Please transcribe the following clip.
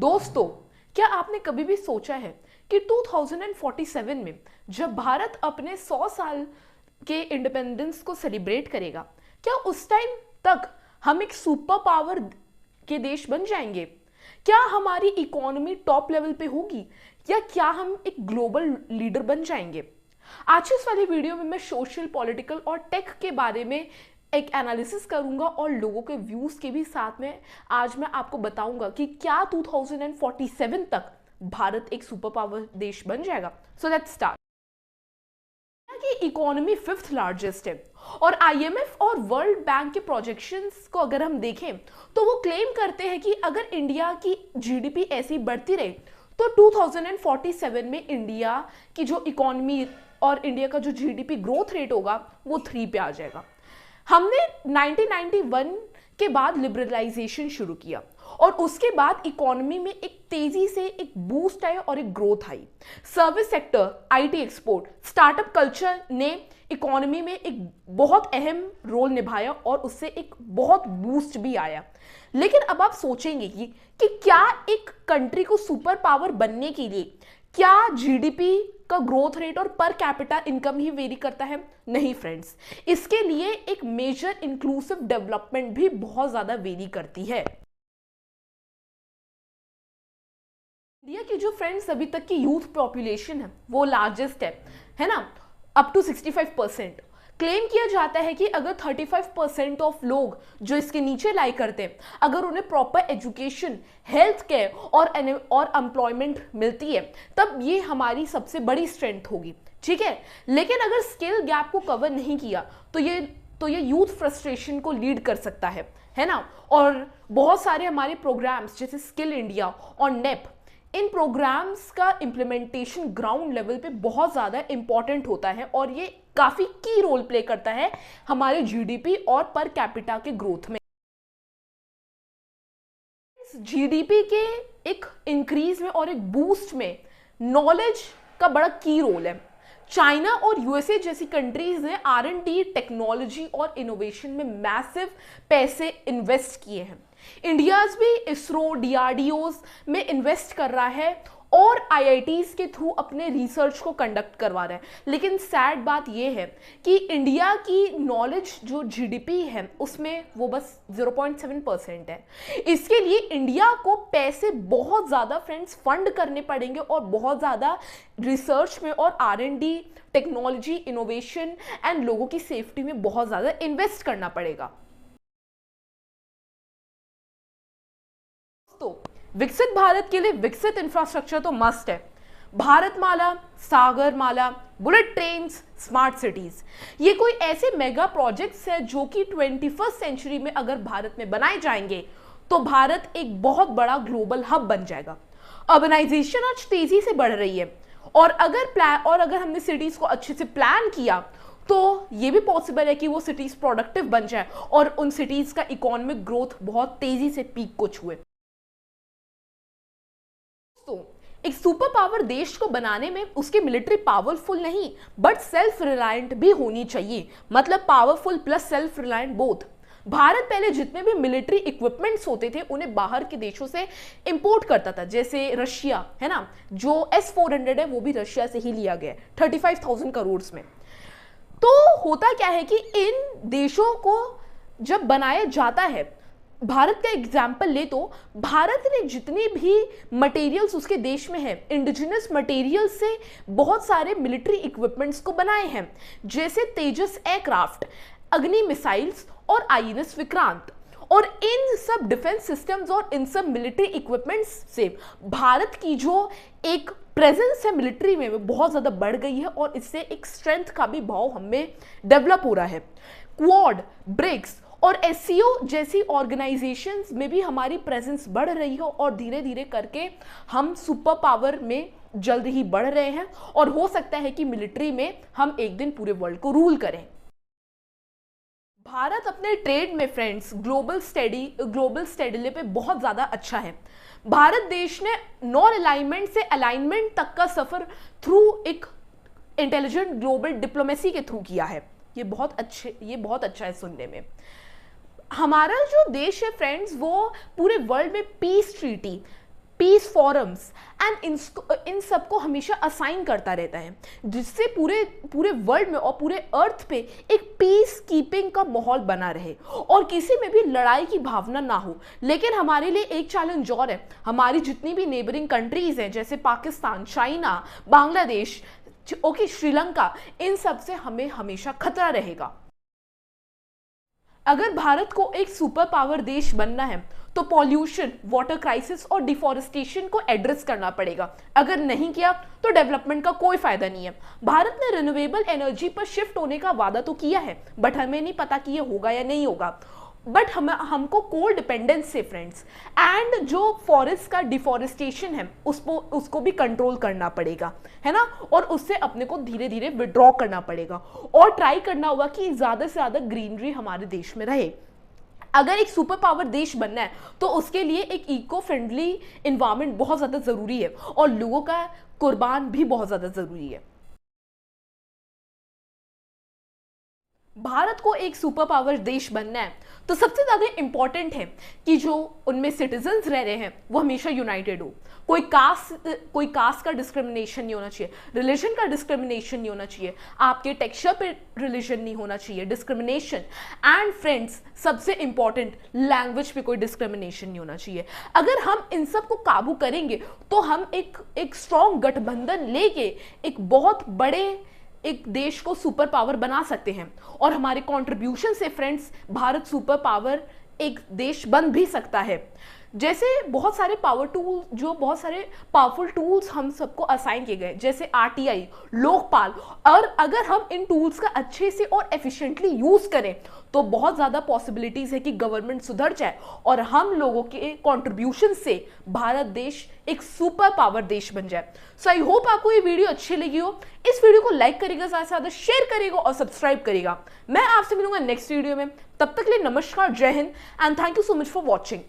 दोस्तों, क्या आपने कभी भी सोचा है कि 2047 में जब भारत अपने 100 साल के इंडिपेंडेंस को सेलिब्रेट करेगा, क्या उस टाइम तक हम एक सुपर पावर के देश बन जाएंगे? क्या हमारी इकोनॉमी टॉप लेवल पे होगी या क्या हम एक ग्लोबल लीडर बन जाएंगे? आज इस वाली वीडियो में मैं सोशल, पॉलिटिकल और टेक के बारे में एक एनालिसिस करूंगा और लोगों के व्यूज के भी साथ में आज मैं आपको बताऊंगा कि क्या 2047 तक भारत एक सुपर पावर देश बन जाएगा। So let's start. की इकोनॉमी 5th लार्जेस्ट है और आईएमएफ और वर्ल्ड बैंक के प्रोजेक्शंस को अगर हम देखें तो वो क्लेम करते हैं कि अगर इंडिया की जीडीपी ऐसी बढ़ती रहे तो 2047 में इंडिया की जो इकोनॉमी और इंडिया का जो जीडीपी ग्रोथ रेट होगा वो 3 पे आ जाएगा। हमने 1991 के बाद लिबरलाइजेशन शुरू किया और उसके बाद इकोनॉमी में एक तेजी से एक बूस्ट आया और एक growth I. Service sector, IT export, startup culture ने इकोनॉमी में एक बहुत अहम रोल निभाया और उससे एक बहुत बूस्ट भी आया। लेकिन अब आप सोचेंगे कि क्या एक कंट्री को सुपर पावर बनने के लिए क्या जीडीपी का ग्रोथ रेट और पर कैपिटा इनकम ही वेरी करता है? नहीं फ्रेंड्स, इसके लिए एक मेजर इंक्लूसिव डेवलपमेंट भी बहुत ज्यादा वेरी करती है। इंडिया की जो फ्रेंड्स अभी तक की यूथ पॉपुलेशन है वो लार्जेस्ट है ना, अप टू 65%। क्लेम किया जाता है कि अगर 35% ऑफ लोग जो इसके नीचे लाई करते हैं, अगर उन्हें प्रॉपर एजुकेशन, हेल्थ केयर और एम्प्लॉयमेंट मिलती है तब ये हमारी सबसे बड़ी स्ट्रेंथ होगी, ठीक है। लेकिन अगर स्किल गैप को कवर नहीं किया तो ये यूथ फ्रस्ट्रेशन को लीड कर सकता है ना। और बहुत सारे हमारे प्रोग्राम्स जैसे स्किल इंडिया और नेप, इन प्रोग्राम्स का इम्प्लीमेंटेशन ग्राउंड लेवल पे बहुत ज़्यादा इंपॉर्टेंट होता है और ये काफ़ी की रोल प्ले करता है हमारे जीडीपी और पर कैपिटा के ग्रोथ में। जीडीपी के एक इंक्रीज में और एक बूस्ट में नॉलेज का बड़ा की रोल है। चाइना और यूएसए जैसी कंट्रीज ने आर&डी, टेक्नोलॉजी और इनोवेशन में मैसिव पैसे इन्वेस्ट किए हैं। इंडियाज भी इसरो, डीआरडीओज में इन्वेस्ट कर रहा है और आईआईटीज के थ्रू अपने रिसर्च को कंडक्ट करवा रहा है। लेकिन सैड बात यह है कि इंडिया की नॉलेज जो जीडीपी है उसमें वो बस 0.7% है। इसके लिए इंडिया को पैसे बहुत ज़्यादा फ्रेंड्स फंड करने पड़ेंगे और बहुत ज़्यादा रिसर्च में और आर&डी, टेक्नोलॉजी, इनोवेशन एंड लोगों की सेफ्टी में बहुत ज़्यादा इन्वेस्ट करना पड़ेगा। तो विकसित भारत के लिए विकसित इंफ्रास्ट्रक्चर तो मस्ट है। Bharatmala, Sagarmala, bullet trains, smart cities, ये कोई ऐसे मेगा प्रोजेक्ट्स है जो कि 21st सेंचुरी में अगर भारत में बनाए जाएंगे तो भारत एक बहुत बड़ा ग्लोबल हब बन जाएगा। अर्बनाइजेशन आज तेजी से बढ़ रही है और अगर हमने सिटीज को अच्छे से प्लान किया तो ये भी पॉसिबल है कि वो सिटीज प्रोडक्टिव बन जाए और उन सिटीज का इकोनॉमिक ग्रोथ बहुत तेजी से पीक को छुए। तो एक सुपर पावर देश को बनाने में उसकी मिलिट्री पावरफुल नहीं बट सेल्फ रिलायंट भी होनी चाहिए, मतलब powerful plus self reliant both. Bharat पहले जितने भी मिलिट्री इक्विपमेंट्स होते थे उन्हें बाहर के देशों से इंपोर्ट करता था, जैसे रशिया है ना, जो S-400 है वो भी रशिया से ही लिया गया 35,000 करोड़ में। तो होता क्या है कि इन देशों को जब बनाया जाता है, भारत का एग्जाम्पल ले तो भारत ने जितनी भी मटेरियल्स उसके देश में है, इंडिजिनस मटेरियल से बहुत सारे मिलिट्री इक्विपमेंट्स को बनाए हैं, जैसे तेजस एयरक्राफ्ट, अग्नि मिसाइल्स और आईएनएस विक्रांत। और इन सब डिफेंस सिस्टम्स और इन सब मिलिट्री इक्विपमेंट्स से भारत की जो एक प्रेजेंस है मिलिट्री में वो बहुत ज़्यादा बढ़ गई है और इससे एक स्ट्रेंथ का भी भाव हमें डेवलप हो रहा है। क्वाड, ब्रिक्स और एससीओ जैसी ऑर्गेनाइजेशंस में भी हमारी प्रेजेंस बढ़ रही है और धीरे धीरे करके हम सुपर पावर में जल्द ही बढ़ रहे हैं और हो सकता है कि मिलिट्री में हम एक दिन पूरे वर्ल्ड को रूल करें। भारत अपने ट्रेड में फ्रेंड्स ग्लोबल स्टेडिले पे बहुत ज़्यादा अच्छा है। भारत देश ने नॉन अलाइनमेंट से अलाइनमेंट तक का सफ़र थ्रू एक इंटेलिजेंट ग्लोबल डिप्लोमेसी के थ्रू किया है। ये बहुत अच्छा है सुनने में। हमारा जो देश है फ्रेंड्स वो पूरे वर्ल्ड में peace treaty peace forums and इन सबको हमेशा असाइन करता रहता है, जिससे पूरे पूरे वर्ल्ड में और पूरे अर्थ पे एक पीस कीपिंग का माहौल बना रहे और किसी में भी लड़ाई की भावना ना हो। लेकिन हमारे लिए एक चैलेंज और है, हमारी जितनी भी नेबरिंग कंट्रीज हैं जैसे पाकिस्तान, चाइना, बांग्लादेश, ओके, श्रीलंका, इन सब से हमें हमेशा खतरा रहेगा। अगर भारत को एक सुपर पावर देश बनना है तो पॉल्यूशन, वाटर क्राइसिस और डिफॉरेस्टेशन को एड्रेस करना पड़ेगा। अगर नहीं किया तो डेवलपमेंट का कोई फायदा नहीं है। भारत ने रिन्यूएबल एनर्जी पर शिफ्ट होने का वादा तो किया है, बट हमें नहीं पता कि ये होगा या नहीं होगा। बट हमको कोल डिपेंडेंस से फ्रेंड्स एंड जो फॉरेस्ट का डिफॉरेस्टेशन है उसको भी कंट्रोल करना पड़ेगा, है ना, और उससे अपने को धीरे धीरे विड्रॉ करना पड़ेगा और ट्राई करना होगा कि ज़्यादा से ज़्यादा ग्रीनरी हमारे देश में रहे। अगर एक सुपर पावर देश बनना है तो उसके लिए एक इको फ्रेंडली इन्वायरमेंट बहुत ज़्यादा ज़रूरी है और लोगों का कुर्बान भी बहुत ज़्यादा ज़रूरी है। भारत को एक सुपर पावर देश बनना है तो सबसे ज़्यादा इंपॉर्टेंट है कि जो उनमें सिटीजन्स रह रहे हैं वो हमेशा यूनाइटेड हो। कोई कास्ट का डिस्क्रिमिनेशन नहीं होना चाहिए, रिलीजन का डिस्क्रिमिनेशन नहीं होना चाहिए, आपके टेक्सचर पे रिलीजन नहीं होना चाहिए डिस्क्रिमिनेशन, एंड फ्रेंड्स सबसे इंपॉर्टेंट लैंग्वेज पे कोई डिस्क्रिमिनेशन नहीं होना चाहिए। अगर हम इन सब को काबू करेंगे तो हम एक स्ट्रॉन्ग गठबंधन लेके एक बहुत बड़े एक देश को सुपर पावर बना सकते हैं और हमारे कंट्रीब्यूशन से फ्रेंड्स भारत सुपर पावर एक देश बन भी सकता है। जैसे बहुत सारे बहुत सारे पावरफुल टूल्स हम सबको असाइन किए गए, जैसे आरटीआई, लोकपाल, और अगर हम इन टूल्स का अच्छे से और एफिशिएंटली यूज करें तो बहुत ज़्यादा पॉसिबिलिटीज है कि गवर्नमेंट सुधर जाए और हम लोगों के कंट्रीब्यूशन से भारत देश एक सुपर पावर देश बन जाए। सो आई होप आपको ये वीडियो अच्छी लगी हो। इस वीडियो को लाइक करेगा, ज़्यादा से ज़्यादा शेयर करेगा और सब्सक्राइब करेगा। मैं आपसे मिलूंगा नेक्स्ट वीडियो में, तब तक के लिए नमस्कार, जय Hind and thank you so much for watching.